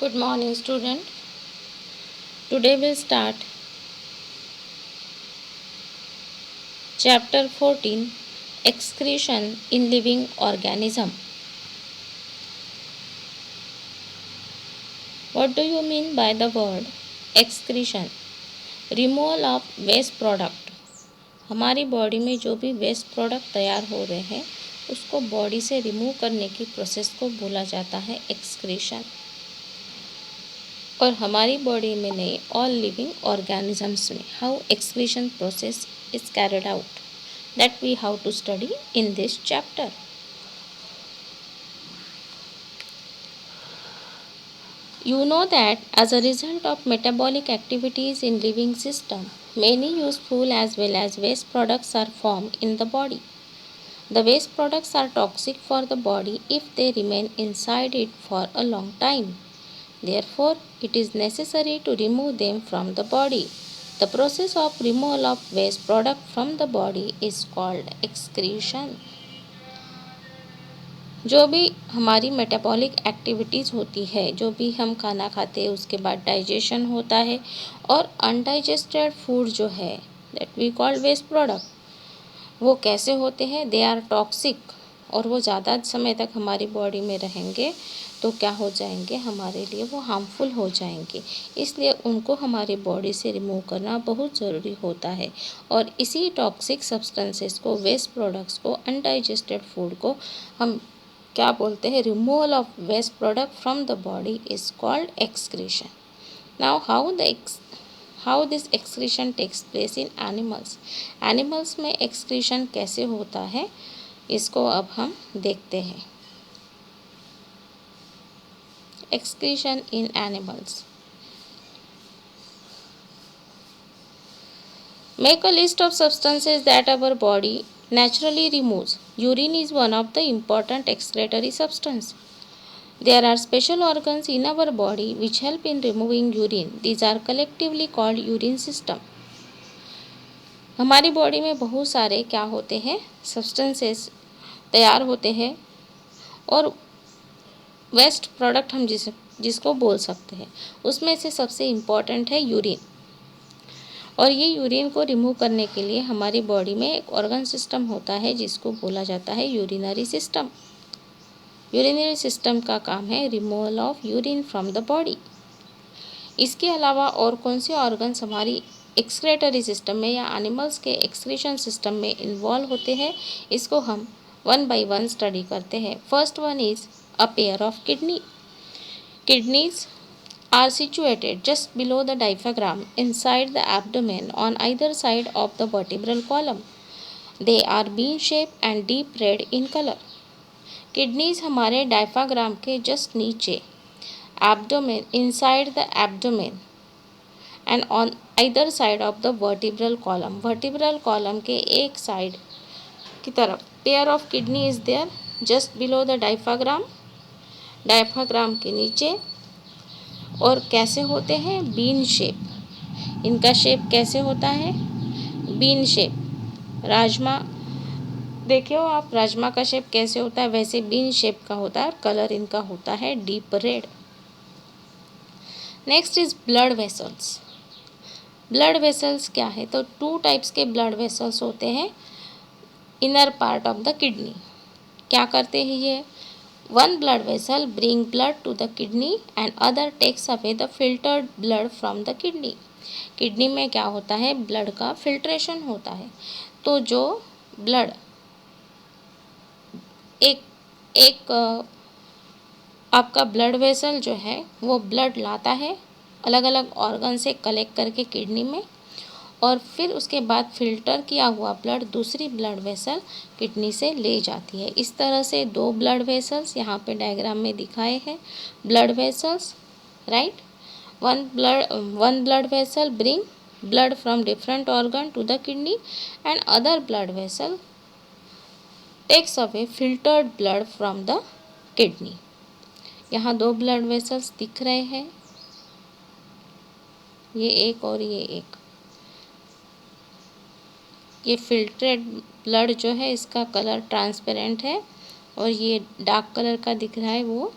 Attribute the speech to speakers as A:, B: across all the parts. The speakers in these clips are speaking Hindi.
A: Good morning, student. Today we'll start chapter 14, Excretion in Living Organism. What do you mean by the word excretion? Removal of waste product. हमारी बॉडी में जो भी वेस्ट प्रोडक्ट तैयार हो रहे हैं उसको बॉडी से रिमूव करने की प्रोसेस को बोला जाता है एक्सक्रीशन। और हमारी बॉडी में नहीं, ऑल लिविंग ऑर्गेनिजम्स में how excretion process is carried out, that we have to study in this chapter. You know that as a result of metabolic activities in living system, many useful as well as waste products are formed in the body. The waste products are toxic for the body if they remain inside it for a long time. Therefore, it is necessary to remove them from the body. The process of removal of waste product from the body is called excretion. जो भी हमारी मेटाबॉलिक एक्टिविटीज़ होती है, जो भी हम खाना खाते हैं उसके बाद डाइजेशन होता है, और अनडाइजेस्टेड फूड जो है that we call waste product, वो कैसे होते हैं? दे आर टॉक्सिक, और वो ज़्यादा समय तक हमारी बॉडी में रहेंगे तो क्या हो जाएंगे, हमारे लिए वो हार्मफुल हो जाएंगे। इसलिए उनको हमारी बॉडी से रिमूव करना बहुत ज़रूरी होता है। और इसी टॉक्सिक सब्सटेंसेस को, वेस्ट प्रोडक्ट्स को, अनडाइजेस्टेड फूड को हम क्या बोलते हैं? Removal of waste product from the body is called excretion. Now how this excretion takes place in animals. Animals में एक्सक्रीशन कैसे होता है इसको अब हम देखते हैं। Excretion in animals. Make a list of substances that our body naturally removes. Urine is one of the important excretory substance. There are special organs in our body which help in removing urine. These are collectively called urine system. हमारी बॉडी में बहुत सारे क्या होते हैं? सब्सटेंसेस तैयार होते हैं, और वेस्ट प्रोडक्ट हम जिसको बोल सकते हैं, उसमें से सबसे इम्पॉर्टेंट है यूरिन। और ये यूरिन को रिमूव करने के लिए हमारी बॉडी में एक ऑर्गन सिस्टम होता है जिसको बोला जाता है यूरिनरी सिस्टम। यूरिनरी सिस्टम का काम है removal of urine from the body. इसके अलावा और कौन से ऑर्गन्स हमारी एक्सक्रेटरी सिस्टम में या एनिमल्स के एक्सक्रीशन सिस्टम में इन्वॉल्व होते हैं, इसको हम वन बाय वन स्टडी करते हैं। First one is a pair of kidney. Kidneys are situated just below the diaphragm inside the abdomen on either side of the vertebral column. They are bean-shaped and deep red in color. Kidneys हमारे डायफ्राग्राम के जस्ट नीचे, abdomen, inside the abdomen and on either side of the vertebral column. Vertebral column के एक साइड की तरफ pair of kidney is there just below the diaphragm, diaphragm के नीचे। और कैसे होते हैं? Bean shape. इनका शेप कैसे होता है? Bean shape. राजमा देखिए हो आप, राजमा का शेप कैसे होता है, वैसे बीन शेप का होता है। कलर इनका होता है deep red. Next is blood vessels. Blood vessels क्या है? तो टू टाइप्स के ब्लड वेसल्स होते हैं inner part of the kidney. क्या करते हैं ये? One blood vessel bring blood to the kidney and other takes away the filtered blood from the kidney. Kidney में क्या होता है? ब्लड का फिल्ट्रेशन होता है। तो जो ब्लड एक एक आपका ब्लड वेसल जो है वो ब्लड लाता है अलग अलग ऑर्गन से कलेक्ट करके किडनी में, और फिर उसके बाद फिल्टर किया हुआ ब्लड दूसरी ब्लड वेसल किडनी से ले जाती है। इस तरह से दो ब्लड वेसल्स यहाँ पे डायग्राम में दिखाए हैं। Blood vessels, right. One blood vessel bring blood from different organ to the kidney and other blood vessel takes away filtered blood from the kidney. यहाँ दो ब्लड वेसल्स दिख रहे हैं, ये एक और ये एक। ये फिल्ट्रेड ब्लड जो है इसका कलर ट्रांसपेरेंट है, और ये डार्क कलर का दिख रहा है वो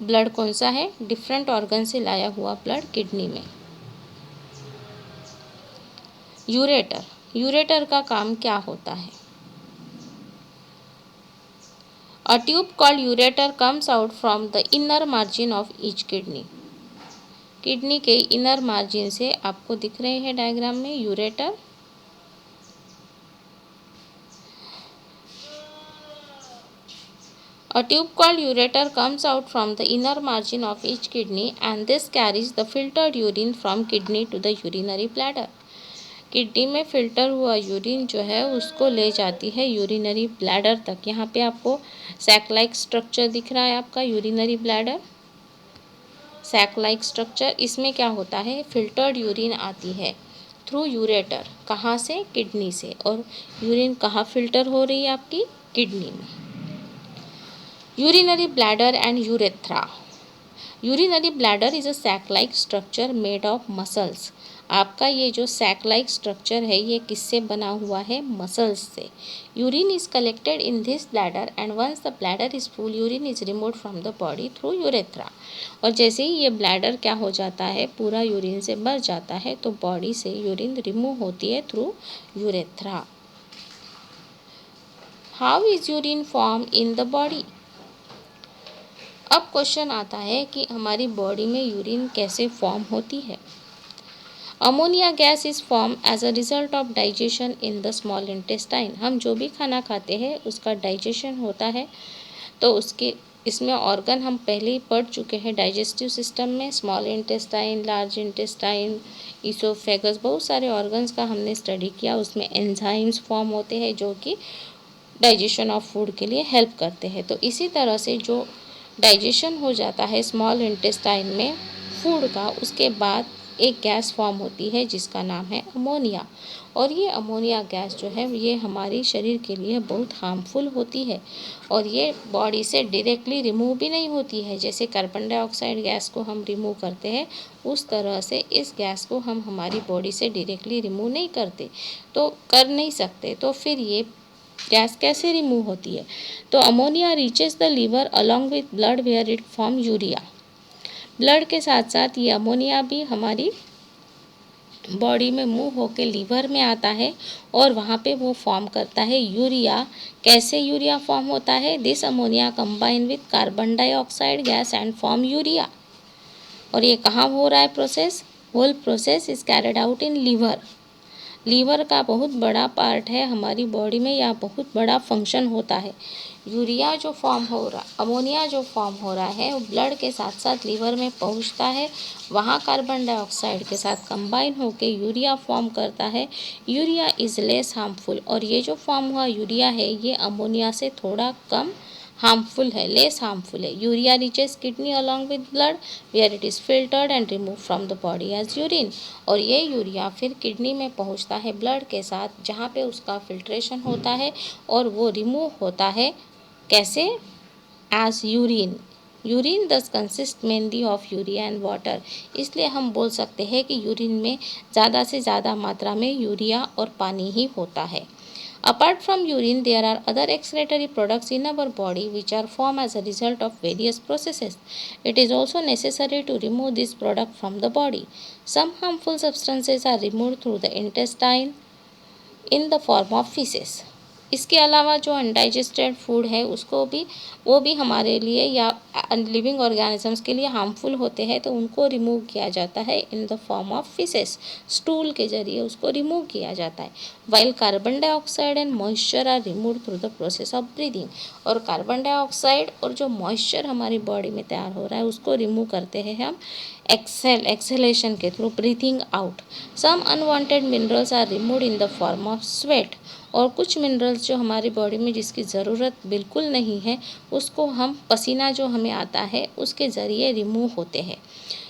A: ब्लड कौन सा है? डिफरेंट ऑर्गन से लाया हुआ ब्लड किडनी में। यूरेटर, यूरेटर का काम क्या होता है? A tube called ureter comes out from the inner margin of each kidney. Kidney के इनर मार्जिन से आपको दिख रहे हैं डायग्राम में ureter. A tube called ureter comes out from the inner margin of each kidney and this carries the filtered urine from kidney to the urinary bladder. Kidney में फिल्टर हुआ यूरिन जो है उसको ले जाती है यूरिनरी ब्लैडर तक। यहाँ पे आपको सैक लाइक स्ट्रक्चर दिख रहा है आपका urinary bladder, sac like structure. इसमें क्या होता है? फिल्टर्ड यूरिन आती है थ्रू यूरेटर। कहाँ से? किडनी से। और यूरिन कहाँ फिल्टर हो रही है आपकी? किडनी में। Urinary bladder and urethra. Urinary bladder is a sac like structure made of muscles. आपका ये जो सैक लाइक स्ट्रक्चर है ये किससे बना हुआ है? मसल्स से। Urine is collected in this bladder and once the bladder is full urine is removed from the body through urethra. और जैसे ही ये ब्लैडर क्या हो जाता है? पूरा यूरिन से भर जाता है तो बॉडी से यूरिन रिमूव होती है through urethra. How is urine form in the body? अब क्वेश्चन आता है कि हमारी बॉडी में यूरिन कैसे फॉर्म होती है। Ammonia gas is form as a result of digestion in the small intestine. हम जो भी खाना खाते हैं उसका डाइजेशन होता है तो उसके इसमें ऑर्गन हम पहले ही पढ़ चुके हैं डाइजेस्टिव सिस्टम में। Small intestine, large intestine, oesophagus, बहुत सारे ऑर्गन्स का हमने स्टडी किया। उसमें एंजाइम्स फॉर्म होते हैं जो कि डाइजेशन ऑफ फूड के लिए हेल्प करते हैं। तो इसी तरह से जो डाइजेशन हो जाता है स्मॉल इंटेस्टाइन में फूड का, उसके बाद एक गैस फॉर्म होती है जिसका नाम है अमोनिया। और ये अमोनिया गैस जो है ये हमारे शरीर के लिए बहुत हार्मफुल होती है और ये बॉडी से डायरेक्टली रिमूव भी नहीं होती है। जैसे कार्बन डाइऑक्साइड गैस को हम रिमूव करते हैं उस तरह से इस गैस को हम हमारी बॉडी से डायरेक्टली रिमूव नहीं करते, तो कर नहीं सकते। तो फिर ये गैस कैसे रिमूव होती है? तो ammonia reaches the liver along with blood where it form urea. Blood के साथ साथ ये अमोनिया भी हमारी बॉडी में मूव होकर लीवर में आता है और वहाँ पे वो फॉर्म करता है यूरिया। कैसे यूरिया फॉर्म होता है? This ammonia combine with carbon dioxide gas and form urea. और ये कहाँ हो रहा है process? Whole process is carried out in liver. Liver का बहुत बड़ा पार्ट है हमारी बॉडी में, या बहुत बड़ा फंक्शन होता है। यूरिया जो फॉर्म हो रहा, अमोनिया जो फॉर्म हो रहा है वो ब्लड के साथ साथ लीवर में पहुंचता है, वहाँ कार्बन डाइऑक्साइड के साथ कंबाइन होकर यूरिया फॉर्म करता है। यूरिया इज़ लेस हार्मफुल, और ये जो फॉर्म हुआ यूरिया है ये अमोनिया से थोड़ा कम हार्मफुल है, लेस हार्मफुल है। Urea reaches kidney along with blood where it is filtered and remove from the body as urine. और ये यूरिया फिर किडनी में पहुंचता है ब्लड के साथ, जहाँ पे उसका फिल्ट्रेशन होता है और वो रिमूव होता है। कैसे? As urine. Urine thus consist mainly of urea and water. इसलिए हम बोल सकते हैं कि यूरिन में ज़्यादा से ज़्यादा मात्रा में यूरिया और पानी ही होता है। Apart from urine, there are other excretory products in our body which are formed as a result of various processes. It is also necessary to remove this product from the body. Some harmful substances are removed through the intestine in the form of feces. इसके अलावा जो अनडाइजेस्टेड फूड है उसको भी, वो भी हमारे लिए या लिविंग ऑर्गेनिजम्स के लिए हार्मफुल होते हैं, तो उनको रिमूव किया जाता है in the form of faeces. Stool के जरिए उसको रिमूव किया जाता है। While carbon dioxide and moisture are remove through the process of breathing. और कार्बन डाइऑक्साइड और जो मॉइस्चर हमारी बॉडी में तैयार हो रहा है उसको रिमूव करते हैं हम एक्सहेलेशन के through, breathing out. Some unwanted minerals are removed in the form of sweat. और कुछ मिनरल्स जो हमारी बॉडी में जिसकी ज़रूरत बिल्कुल नहीं है उसको हम पसीना जो हमें आता है उसके ज़रिए रिमूव होते हैं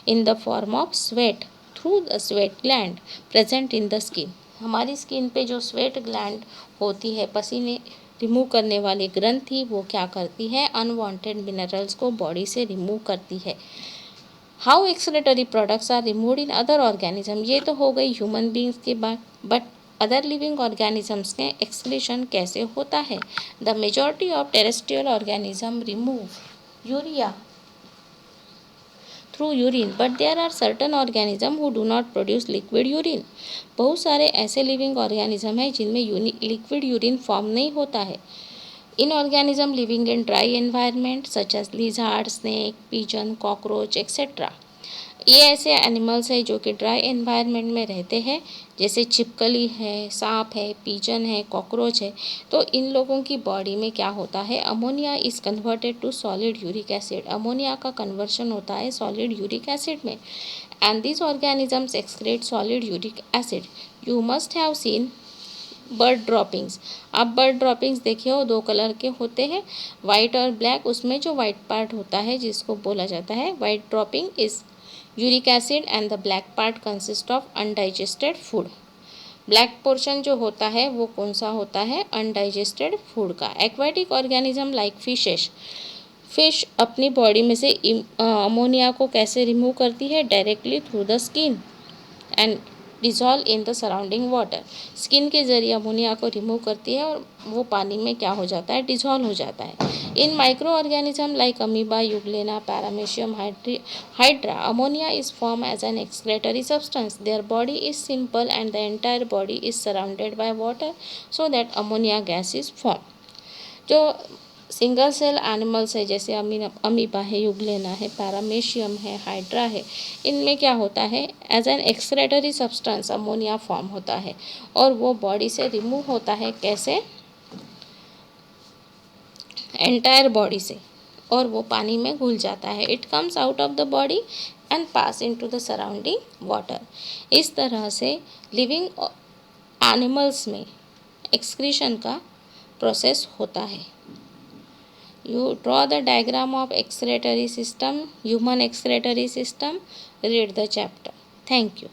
A: इन the form of sweat through the sweat gland present in the skin. हमारी स्किन पे जो स्वेट ग्लैंड होती है, पसीने रिमूव करने वाली ग्रंथि, वो क्या करती है? अनवांटेड मिनरल्स को बॉडी से रिमूव करती है। How excretory products are removed in other organism. ये तो हो गई ह्यूमन बींग्स की बात, बट अदर लिविंग ऑर्गेनिजम्स में एक्सक्रीशन कैसे होता है? The majority of terrestrial organism remove urea through urine, but there are certain organism who do not produce liquid urine. बहुत सारे ऐसे लिविंग ऑर्गेनिज्म हैं जिनमें लिक्विड यूरिन फॉर्म नहीं होता है। In organism living in dry environment such as lizard, snake, pigeon, cockroach etcetera. ये ऐसे एनिमल्स हैं जो कि ड्राई एनवायरनमेंट में रहते हैं, जैसे छिपकली है, सांप है, पिजन है, कॉकरोच है। तो इन लोगों की बॉडी में क्या होता है, ammonia is converted to solid uric acid. Ammonia का कन्वर्शन होता है सॉलिड यूरिक एसिड में, and this organisms excrete solid uric acid. You must have seen bird droppings. आप बर्ड ड्रॉपिंग्स देखे हो, 2 कलर के होते हैं, वाइट और ब्लैक। उसमें जो वाइट पार्ट होता है जिसको बोला जाता है white dropping is uric acid, and the black part consist of undigested food. Black portion जो होता है वो कौन सा होता है, अनडाइजेस्टेड फूड का। Aquatic organism like fishes, fish अपनी बॉडी में से अमोनिया को कैसे रिमूव करती है, directly through the skin and dissolve in the surrounding water. Skin के जरिए अमोनिया को रिमूव करती है और वो पानी में क्या हो जाता है, डिज़ोल्व हो जाता है। In microorganism like amoeba, euglena, paramecium, hydra, ammonia is form as an excretory substance. Their body is simple and the entire body is surrounded by water, so that ammonia gas is form. जो सिंगल सेल एनिमल्स है जैसे अमीबा है, यूग्लेना है, पैरामीशियम है, हाइड्रा है, इनमें क्या होता है, as an excretory substance ammonia form होता है और वो बॉडी से रिमूव होता है। कैसे, एंटायर बॉडी से, और वो पानी में घुल जाता है। It comes out of the body and pass into the surrounding water. इस तरह से लिविंग एनिमल्स में एक्सक्रीशन का प्रोसेस होता है। You draw the diagram of excretory system, human excretory system, read the chapter. Thank you.